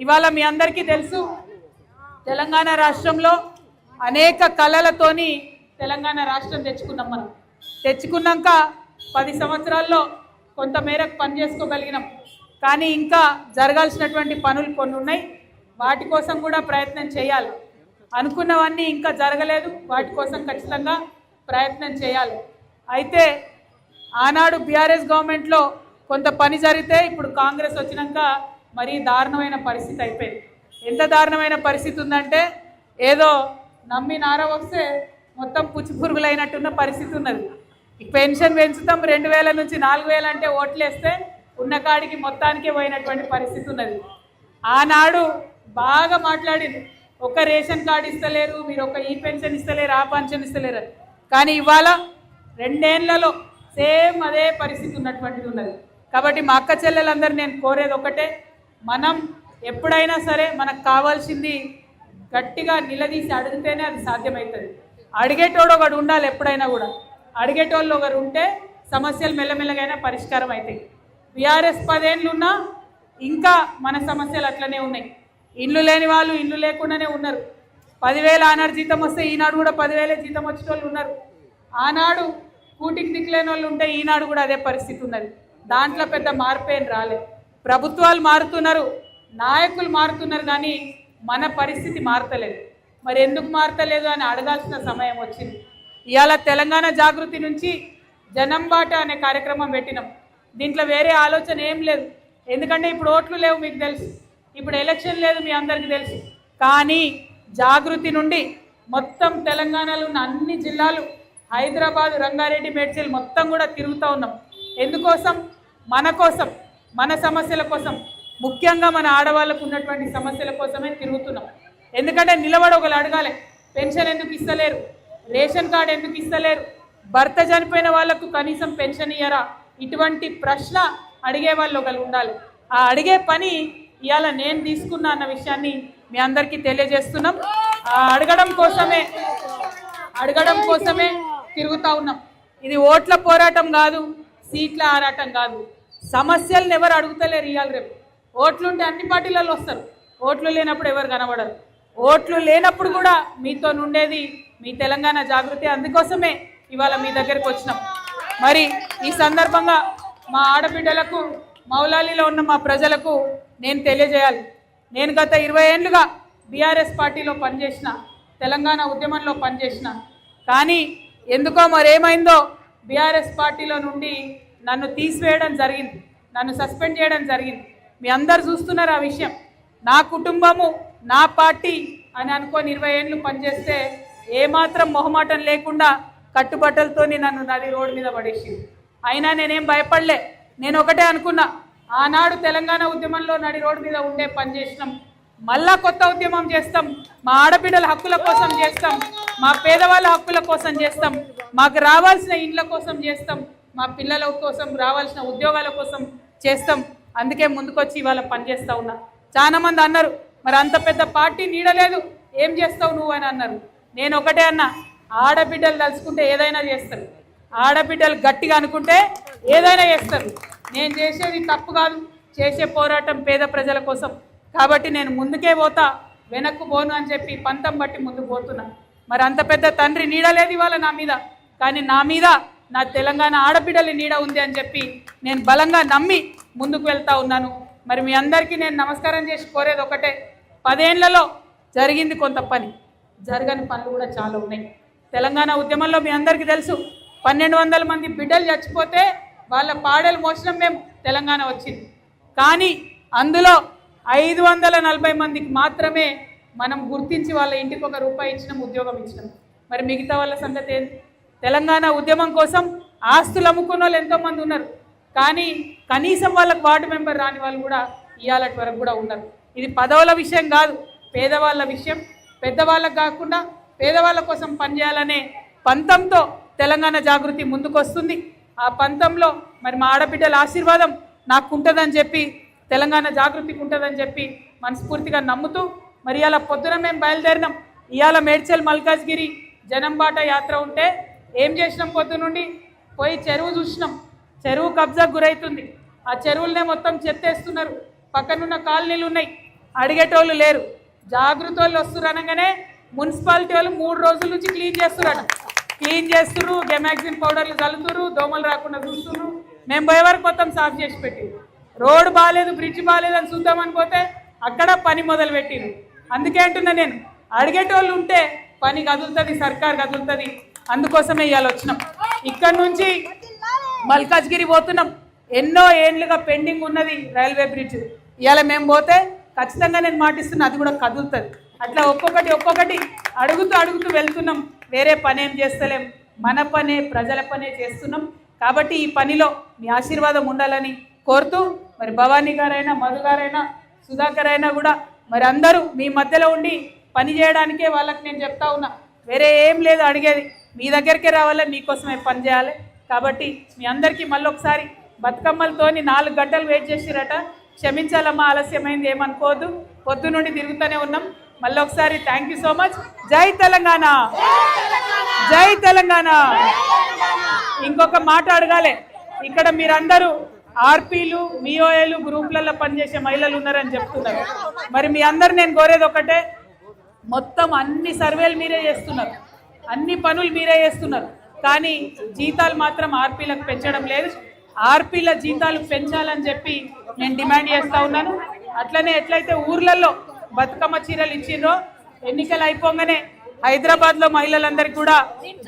ఇవాళ మీ అందరికీ తెలుసు తెలంగాణ రాష్ట్రంలో అనేక కళలతోని తెలంగాణ రాష్ట్రం తెచ్చుకున్నాం. మనం తెచ్చుకున్నాక 10 సంవత్సరాల్లో కొంత మేరకు పని చేసుకోగలిగినాం. కానీ ఇంకా జరగాల్సినటువంటి పనులు కొన్ని ఉన్నాయి. వాటి కోసం కూడా ప్రయత్నం చేయాలి. అనుకున్నవన్నీ ఇంకా జరగలేదు. వాటి కోసం ఖచ్చితంగా ప్రయత్నం చేయాలి. అయితే ఆనాడు బీఆర్ఎస్ గవర్నమెంట్లో కొంత పని జరిగితే ఇప్పుడు కాంగ్రెస్ వచ్చినాక మరీ దారుణమైన పరిస్థితి అయిపోయింది. ఎంత దారుణమైన పరిస్థితి ఉందంటే ఏదో నమ్మి నార వస్తే మొత్తం పుచ్చిపురుగులైనట్టున్న పరిస్థితి ఉన్నది. పెన్షన్ పెంచుతాం 2000 నుంచి 4000 అంటే ఓట్లేస్తే ఉన్న కాడికి మొత్తానికే పోయినటువంటి పరిస్థితి ఉన్నది. ఆనాడు బాగా మాట్లాడింది, ఒక రేషన్ కార్డు ఇస్తలేరు, మీరు ఒక ఈ పెన్షన్ ఇస్తలేరు, ఆ పెన్షన్ ఇస్తలేరు. కానీ ఇవాళ 2 ఏళ్లలో సేమ్ అదే పరిస్థితి ఉన్నటువంటిది ఉన్నది. కాబట్టి మా అక్క చెల్లెలందరూ నేను కోరేది ఒకటే, మనం ఎప్పుడైనా సరే మనకు కావాల్సింది గట్టిగా నిలదీసి అడిగితేనే అది సాధ్యమవుతుంది. అడిగేటోడు ఒకడు ఉండాలి. ఎప్పుడైనా కూడా అడిగేటోళ్ళు ఒకరు ఉంటే సమస్యలు మెల్లమెల్లగైనా పరిష్కారం అవుతాయి. బీఆర్ఎస్ 10 ఏళ్ళు ఉన్నా ఇంకా మన సమస్యలు అట్లనే ఉన్నాయి. ఇల్లు లేని వాళ్ళు ఇల్లు లేకుండానే ఉన్నారు. 10,000 ఆనాడు జీతం వస్తే ఈనాడు కూడా 10,000 జీతం వచ్చిన వాళ్ళు ఉన్నారు. ఆనాడు కూటికి దిక్కులేని వాళ్ళు ఉంటే ఈనాడు కూడా అదే పరిస్థితి ఉన్నది. దాంట్లో పెద్ద మార్పేం రాలేదు. ప్రభుత్వాలు మారుతున్నారు, నాయకులు మారుతున్నారు, కానీ మన పరిస్థితి మారతలేదు. మరి ఎందుకు మారతలేదు అని అడగాల్సిన సమయం వచ్చింది. ఇవాళ తెలంగాణ జాగృతి నుంచి జనం బాట అనే కార్యక్రమం పెట్టినాం. దీంట్లో వేరే ఆలోచన ఏం లేదు. ఎందుకంటే ఇప్పుడు ఓట్లు లేవు, మీకు తెలుసు. ఇప్పుడు ఎలక్షన్ లేదు, మీ అందరికీ తెలుసు. కానీ జాగృతి నుండి మొత్తం తెలంగాణలో ఉన్న అన్ని జిల్లాలు, హైదరాబాద్, రంగారెడ్డి, మేడ్చల్ మొత్తం కూడా తిరుగుతూ ఉన్నాం. ఎందుకోసం? మన కోసం, మన సమస్యల కోసం, ముఖ్యంగా మన ఆడవాళ్ళకు ఉన్నటువంటి సమస్యల కోసమే తిరుగుతున్నాం. ఎందుకంటే నిలబడి ఒకరు అడగాలి, పెన్షన్ ఎందుకు ఇస్తలేరు, రేషన్ కార్డు ఎందుకు ఇస్తలేరు, భర్త చనిపోయిన వాళ్లకు కనీసం పెన్షన్ ఇయ్యరా, ఇటువంటి ప్రశ్న అడిగే వాళ్ళు ఒకరు ఉండాలి. ఆ అడిగే పని ఇవాళ నేను తీసుకున్నా అన్న విషయాన్ని మీ అందరికీ తెలియజేస్తున్నాం. అడగడం కోసమే తిరుగుతూ ఉన్నాం. ఇది ఓట్ల పోరాటం కాదు, సీట్ల ఆరాటం కాదు. సమస్యలను ఎవరు అడుగుతలేరు. ఇవాళ రేపు ఓట్లుంటే అన్ని పార్టీలలో వస్తారు, ఓట్లు లేనప్పుడు ఎవరు కనబడరు. ఓట్లు లేనప్పుడు కూడా మీతో ఉండేది మీ తెలంగాణ జాగృతి. అందుకోసమే ఇవాళ మీ దగ్గరికి వచ్చినాం. మరి ఈ సందర్భంగా మా ఆడబిడ్డలకు, మౌలాలీలో ఉన్న మా ప్రజలకు నేను తెలియజేయాలి, నేను గత 20 ఏళ్ళుగా బీఆర్ఎస్ పార్టీలో పనిచేసిన, తెలంగాణ ఉద్యమంలో పనిచేసిన. కానీ ఎందుకో మరేమైందో బీఆర్ఎస్ పార్టీలో నుండి నన్ను తీసివేయడం జరిగింది, నన్ను సస్పెండ్ చేయడం జరిగింది. మీ అందరు చూస్తున్నారు ఆ విషయం. నా కుటుంబము, నా పార్టీ అని అనుకొని 20 ఏళ్ళు పనిచేస్తే ఏమాత్రం మొహమాటం లేకుండా కట్టుబట్టలతో నన్ను నది రోడ్డు మీద పడేసింది. అయినా నేనేం భయపడలే. నేను ఒకటే అనుకున్నా, ఆనాడు తెలంగాణ ఉద్యమంలో నడి రోడ్డు మీద ఉండే పని చేసినాం, మళ్ళా కొత్త ఉద్యమం చేస్తాం, మా ఆడబిడ్డల హక్కుల కోసం చేస్తాం, మా పేదవాళ్ళ హక్కుల కోసం చేస్తాం, మాకు రావాల్సిన ఇండ్ల కోసం చేస్తాం, మా పిల్లల కోసం రావాల్సిన ఉద్యోగాల కోసం చేస్తాం. అందుకే ముందుకొచ్చి ఇవాళ పనిచేస్తూ ఉన్నా. చాలా మంది అన్నారు, మరి అంత పెద్ద పార్టీ నీడలేదు, ఏం చేస్తావు నువ్వు అని అన్నారు. నేను ఒకటే అన్నా, ఆడబిడ్డలు తలుచుకుంటే ఏదైనా చేస్తారు, ఆడబిడ్డలు గట్టిగా అనుకుంటే ఏదైనా చేస్తారు. నేను చేసేది తప్పు కాదు, చేసే పోరాటం పేద ప్రజల కోసం. కాబట్టి నేను ముందుకే పోతా, వెనక్కు పోను అని చెప్పి పంతం బట్టి ముందుకు పోతున్నా. మరి అంత పెద్ద తండ్రి నీడలేదు ఇవాళ నా మీద, కానీ నా మీద నా తెలంగాణ ఆడబిడ్డల నీడ ఉంది అని చెప్పి నేను బలంగా నమ్మి ముందుకు వెళ్తా ఉన్నాను. మరి మీ అందరికీ నేను నమస్కారం చేసి కోరేది ఒకటే, 10 ఏళ్లలో జరిగింది కొంత పని, జరగని పనులు కూడా చాలా ఉన్నాయి. తెలంగాణ ఉద్యమంలో మీ అందరికీ తెలుసు, 1200 మంది బిడ్డలు చచ్చిపోతే వాళ్ళ పాడేలు మోసడం మేము తెలంగాణ వచ్చింది. కానీ అందులో 540 మందికి మాత్రమే మనం గుర్తించి వాళ్ళ ఇంటికి ₹1 ఇచ్చినాం, ఉద్యోగం ఇచ్చినాం. మరి మిగతా వాళ్ళ సంగతి ఏంటి? తెలంగాణ ఉద్యమం కోసం ఆస్తులు అమ్ముకున్న వాళ్ళు ఎంతోమంది ఉన్నారు, కానీ కనీసం వాళ్ళకు వార్డు మెంబర్ రాని వాళ్ళు కూడా ఇవాళటి వరకు కూడా ఉన్నారు. ఇది పదవుల విషయం కాదు, పేదవాళ్ళ విషయం. పెద్దవాళ్ళకు కాకుండా పేదవాళ్ళ కోసం పనిచేయాలనే పంతంతో తెలంగాణ జాగృతి ముందుకొస్తుంది. ఆ పంతంలో మరి మా ఆడబిడ్డల ఆశీర్వాదం నాకు ఉంటుందని చెప్పి, తెలంగాణ జాగృతికి ఉంటుందని చెప్పి మనస్ఫూర్తిగా నమ్ముతూ మరి ఇవాళ పొద్దున మేము బయలుదేరినాం. ఇవాళ మేడ్చల్ మల్కాజ్గిరి జనంబాట యాత్ర ఉంటే ఏం చేసినాం? పొద్దునుండి పోయి చెరువు చూసినాం. చెరువు కబ్జాకు గురవుతుంది. ఆ చెరువులనే మొత్తం చెత్తేస్తున్నారు. పక్కనున్న కాలనీలు ఉన్నాయి, అడిగేటోళ్ళు లేరు. జాగృత వాళ్ళు వస్తున్నారు అనగానే మున్సిపాలిటీ వాళ్ళు 3 రోజుల నుంచి క్లీన్ చేస్తున్నారు. క్లీన్ చేస్తున్నారు, గెమాక్సిన్ పౌడర్లు చల్లుతున్నారు, దోమలు రాకుండా చూస్తున్నారు. మేము పోయే వరకు మొత్తం సాఫ్ చేసి పెట్టి, రోడ్డు బాగాలేదు, బ్రిడ్జ్ బాగాలేదు అని చూద్దామని పోతే అక్కడ పని మొదలు పెట్టింది. అందుకే అంటున్నా నేను, అడిగేటోళ్ళు ఉంటే పని కదులుతుంది, సర్కార్ కదులుతుంది. అందుకోసమే ఇవాళ వచ్చినాం. ఇక్కడ నుంచి మల్కాజ్గిరి పోతున్నాం. ఎన్నో ఏండ్లుగా పెండింగ్ ఉన్నది రైల్వే బ్రిడ్జ్. ఇవాళ మేము పోతే ఖచ్చితంగా నేను మాటిస్తున్నా, అది కూడా కదులుతుంది. అట్లా ఒక్కొక్కటి అడుగుతూ వెళ్తున్నాం. వేరే పని ఏం చేస్తలేం, మన పనే, ప్రజల పనే చేస్తున్నాం. కాబట్టి ఈ పనిలో మీ ఆశీర్వాదం ఉండాలని కోరుతూ, మరి భవానీ గారైనా, మధు గారైనా, సుధాకర్ అయినా కూడా మరి అందరూ మీ మధ్యలో ఉండి పని చేయడానికే వాళ్ళకి నేను చెప్తా ఉన్నా. వేరే ఏం లేదు అడిగేది, మీ దగ్గరికే రావాలి, మీకోసమే పని చేయాలి. కాబట్టి మీ అందరికీ మళ్ళీ ఒకసారి బతుకమ్మలతోని 4 గంటలు వెయిట్ చేసిరట, క్షమించాలమ్మా, ఆలస్యమైంది, ఏమనుకోవద్దు. పొద్దు నుండి తిరుగుతూనే ఉన్నాం. మళ్ళీ ఒకసారి థ్యాంక్ యూ సో మచ్. జై తెలంగాణ, జై తెలంగాణ. ఇంకొక మాట అడగాలి, ఇక్కడ మీరందరూ ఆర్పీలు, మిఓఏలు, గ్రూప్లలో పనిచేసే మహిళలు ఉన్నారని చెప్తున్నారు. మరి మీ అందరు నేను కోరేది ఒకటే, మొత్తం అన్ని సర్వేలు మీరే చేస్తున్నారు, అన్ని పనులు మీరే చేస్తున్నారు, కానీ జీతాలు మాత్రం ఆర్పీలకు పెంచడం లేదు. ఆర్పీల జీతాలు పెంచాలని చెప్పి నేను డిమాండ్ చేస్తూ ఉన్నాను. అట్లనే ఎట్లయితే ఊర్లలో బతుకమ్మ చీరలు ఇచ్చిండ్రో, ఎన్నికలు అయిపోగానే హైదరాబాద్లో మహిళలందరికీ కూడా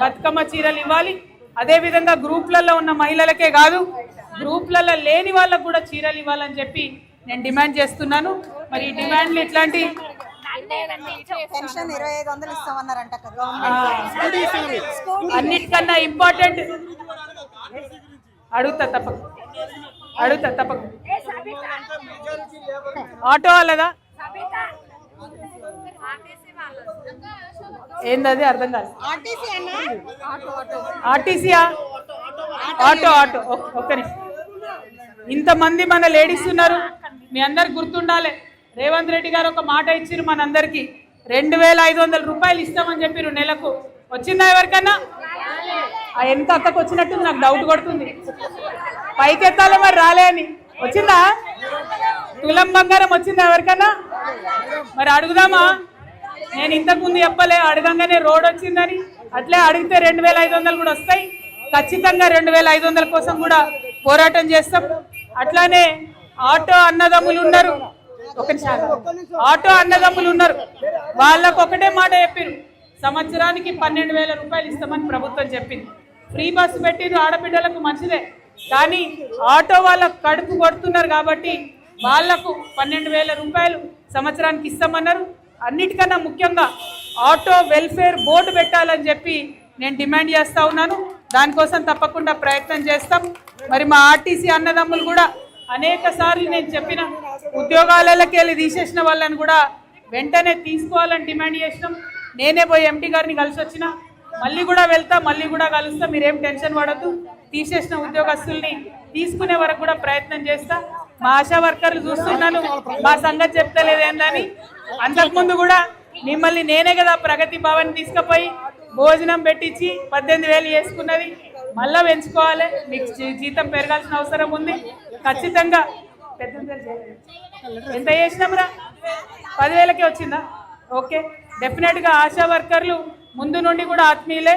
బతుకమ్మ చీరలు ఇవ్వాలి. అదేవిధంగా గ్రూప్లలో ఉన్న మహిళలకే కాదు, గ్రూప్లలో లేని వాళ్ళకు కూడా చీరలు ఇవ్వాలని చెప్పి నేను డిమాండ్ చేస్తున్నాను. మరి ఈ డిమాండ్లు ఇట్లాంటి అన్నిటికన్నా ఇంపార్టెంట్ అడుగుతా తప్పక ఆటో వాళ్ళదా ఏందది అర్థం కాదు. ఆర్టీసీయా? ఆటో ఒక్క నిమిషం. ఇంతమంది మన లేడీస్ ఉన్నారు, మీ అందరికి గుర్తుండాలి. రేవంత్ రెడ్డి గారు ఒక మాట ఇచ్చారు మనందరికీ, 2500 రూపాయలు ఇస్తామని చెప్పారు నెలకు. వచ్చిందా ఎవరికన్నా? ఆ ఎంత అక్కకు వచ్చినట్టు నాకు డౌట్ కొడుతుంది. పైకెత్తాలి మరి రాలే అని. వచ్చిందా? తులం బంగారం వచ్చిందా ఎవరికన్నా? మరి అడుగుదామా? నేను ఇంతకుముందు చెప్పలే, అడగంగానే రోడ్ వచ్చిందని. అట్లే అడిగితే 2500 కూడా వస్తాయి. ఖచ్చితంగా 2500 కోసం కూడా పోరాటం చేస్తాం. అట్లానే ఆటో అన్నదమ్ములు ఉన్నారు, వాళ్ళకు ఒకటే మాట చెప్పారు, సంవత్సరానికి 12,000 రూపాయలు ఇస్తామని ప్రభుత్వం చెప్పింది. ఫ్రీ బస్సు పెట్టిరు, ఆడబిడ్డలకు మంచిదే, కానీ ఆటో వాళ్ళకు కడుపు కొడుతున్నారు కాబట్టి వాళ్లకు 12,000 రూపాయలు సంవత్సరానికి ఇస్తామన్నారు. అన్నిటికన్నా ముఖ్యంగా ఆటో వెల్ఫేర్ బోర్డు పెట్టాలని చెప్పి నేను డిమాండ్ చేస్తూ ఉన్నాను. దానికోసం తప్పకుండా ప్రయత్నం చేస్తాం. మరి మా ఆర్టీసీ అన్నదమ్ములు కూడా అనేక సార్లు నేను చెప్పిన, ఉద్యోగాలకి వెళ్ళి తీసేసిన వాళ్ళని కూడా వెంటనే తీసుకోవాలని డిమాండ్ చేసినాం. నేనే పోయి ఎంటీ గారిని కలిసి వచ్చిన, మళ్ళీ కూడా వెళ్తా, మళ్ళీ కూడా కలుస్తా, మీరేం టెన్షన్ పడద్దు. తీసేసిన ఉద్యోగస్తుల్ని తీసుకునే వరకు కూడా ప్రయత్నం చేస్తా. మా ఆశా వర్కర్లు చూస్తున్నాను, మా సంగతి చెప్తలేదేందని. అంతకుముందు కూడా మిమ్మల్ని నేనే కదా ప్రగతి భవన్ తీసుకుపోయి భోజనం పెట్టించి 18,000 చేసుకున్నది. మళ్ళా పెంచుకోవాలి, మీకు జీతం పెరగాల్సిన అవసరం ఉంది. ఖచ్చితంగా ఎంత చేసినాంరా? 10,000కే వచ్చిందా? ఓకే, డెఫినెట్గా ఆశా వర్కర్లు ముందు నుండి కూడా ఆత్మీయులే.